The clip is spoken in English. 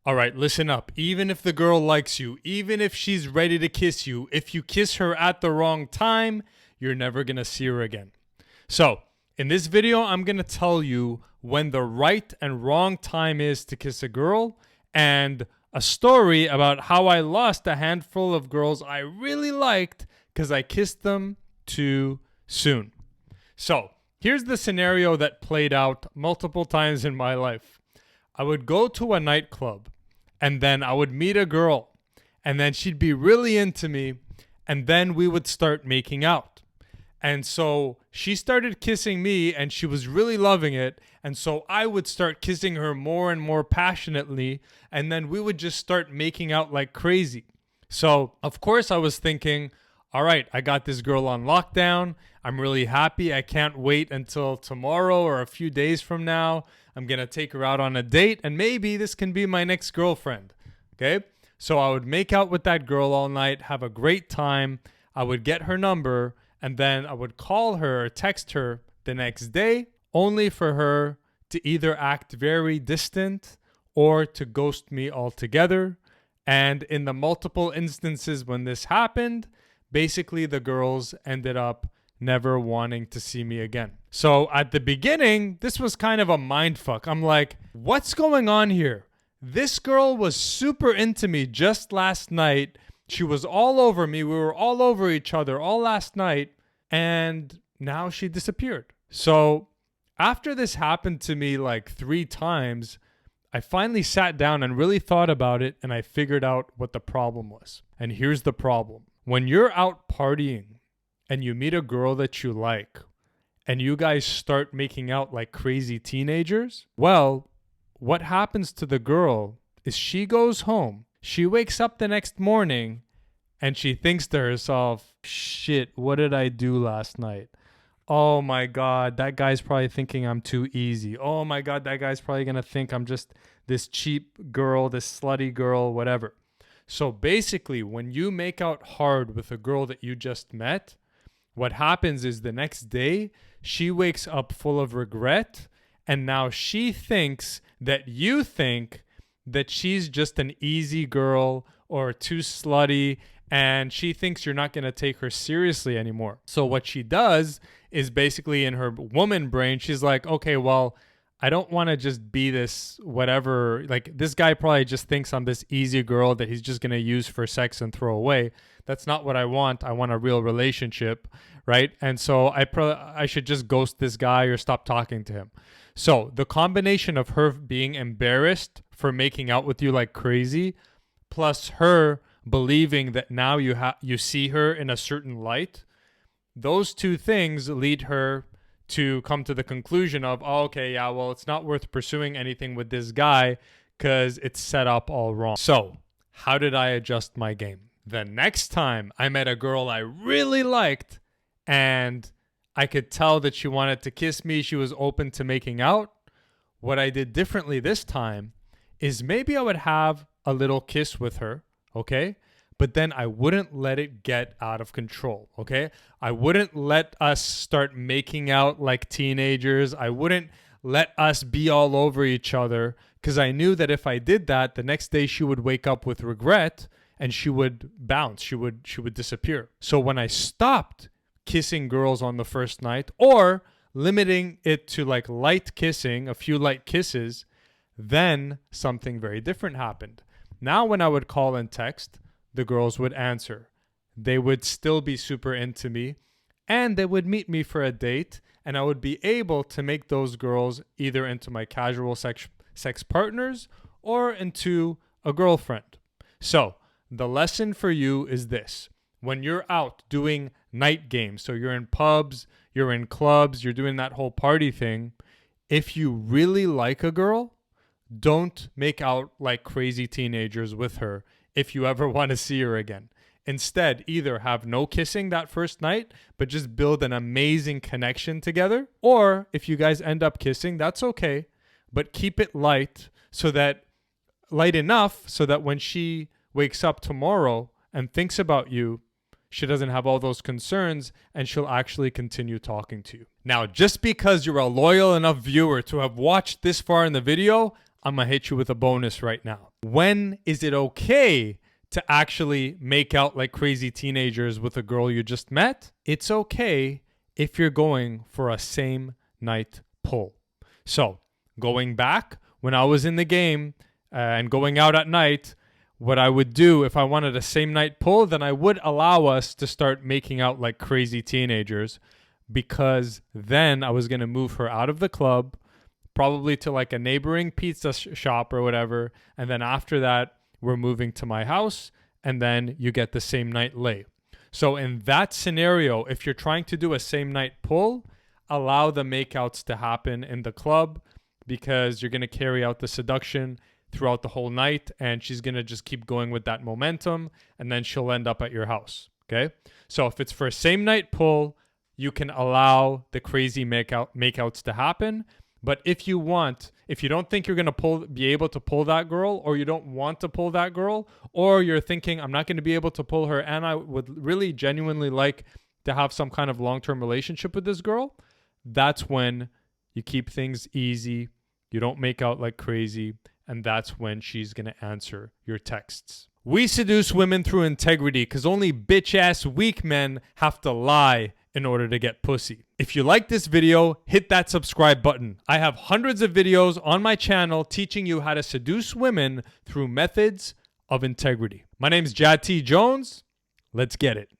All right, listen up. Even if the girl likes you, even if she's ready to kiss you, if you kiss her at the wrong time, you're never going to see her again. So, in this video, I'm going to tell you when the right and wrong time is to kiss a girl and a story about how I lost a handful of girls I really liked because I kissed them too soon. So, here's the scenario that played out multiple times in my life. I would go to a nightclub and then I would meet a girl and then she'd be really into me and then we would start making out. And so she started kissing me and she was really loving it. And so I would start kissing her more and more passionately. And then we would just start making out like crazy. So, of course, I was thinking, all right, I got this girl on lockdown. I'm really happy. I can't wait until tomorrow or a few days from now. I'm going to take her out on a date and maybe this can be my next girlfriend. Okay. So I would make out with that girl all night, have a great time. I would get her number and then I would call her or text her the next day only for her to either act very distant or to ghost me altogether. And in the multiple instances when this happened, basically the girls ended up never wanting to see me again. So at the beginning, this was kind of a mind fuck. I'm like, what's going on here? This girl was super into me just last night. She was all over me. We were all over each other all last night. And now she disappeared. So after this happened to me like 3 times, I finally sat down and really thought about it. And I figured out what the problem was. And here's the problem. When you're out partying and you meet a girl that you like and you guys start making out like crazy teenagers, well, what happens to the girl is she goes home, she wakes up the next morning and she thinks to herself, shit, what did I do last night? Oh my God, that guy's probably thinking I'm too easy. Oh my God, that guy's probably going to think I'm just this cheap girl, this slutty girl, whatever. So basically, when you make out hard with a girl that you just met, what happens is the next day, she wakes up full of regret. And now she thinks that you think that she's just an easy girl or too slutty. And she thinks you're not going to take her seriously anymore. So what she does is basically in her woman brain, she's like, okay, well, I don't want to just be this whatever. Like this guy probably just thinks I'm this easy girl that he's just going to use for sex and throw away. That's not what I want. I want a real relationship, right? And so I should just ghost this guy or stop talking to him. So the combination of her being embarrassed for making out with you like crazy, plus her believing that now you see her in a certain light, those two things lead her to come to the conclusion of, oh, okay, yeah, well, it's not worth pursuing anything with this guy because it's set up all wrong. So how did I adjust my game? The next time I met a girl I really liked and I could tell that she wanted to kiss me, she was open to making out, what I did differently this time is maybe I would have a little kiss with her, okay? But then I wouldn't let it get out of control, okay? I wouldn't let us start making out like teenagers. I wouldn't let us be all over each other because I knew that if I did that, the next day she would wake up with regret and she would bounce. She would disappear. So when I stopped kissing girls on the first night or limiting it to like light kissing, a few light kisses, then something very different happened. Now when I would call and text, the girls would answer. They would still be super into me and they would meet me for a date and I would be able to make those girls either into my casual sex partners or into a girlfriend. So the lesson for you is this. When you're out doing night games, so you're in pubs, you're in clubs, you're doing that whole party thing, if you really like a girl, don't make out like crazy teenagers with her if you ever want to see her again. Instead, either have no kissing that first night, but just build an amazing connection together. Or if you guys end up kissing, that's okay. But keep it light enough so that when she wakes up tomorrow and thinks about you, she doesn't have all those concerns and she'll actually continue talking to you. Now, just because you're a loyal enough viewer to have watched this far in the video, I'm going to hit you with a bonus right now. When is it okay to actually make out like crazy teenagers with a girl you just met? It's okay if you're going for a same night pull. So, going back, when I was in the game and going out at night, what I would do if I wanted a same night pull, then I would allow us to start making out like crazy teenagers, because then I was going to move her out of the club, probably to like a neighboring pizza shop or whatever. And then after that, we're moving to my house, and then you get the same night lay. So in that scenario, if you're trying to do a same night pull, allow the makeouts to happen in the club, because you're going to carry out the seduction throughout the whole night, and she's going to just keep going with that momentum, and then she'll end up at your house. Okay. So if it's for a same night pull, you can allow the crazy makeouts to happen. But if you don't think you're going to be able to pull that girl, or you don't want to pull that girl, or you're thinking, I'm not going to be able to pull her, and I would really genuinely like to have some kind of long-term relationship with this girl, that's when you keep things easy. You don't make out like crazy. And that's when she's going to answer your texts. We seduce women through integrity, because only bitch-ass weak men have to lie in order to get pussy. If you like this video, hit that subscribe button. I have hundreds of videos on my channel teaching you how to seduce women through methods of integrity. My name's Jad T. Jones. Let's get it.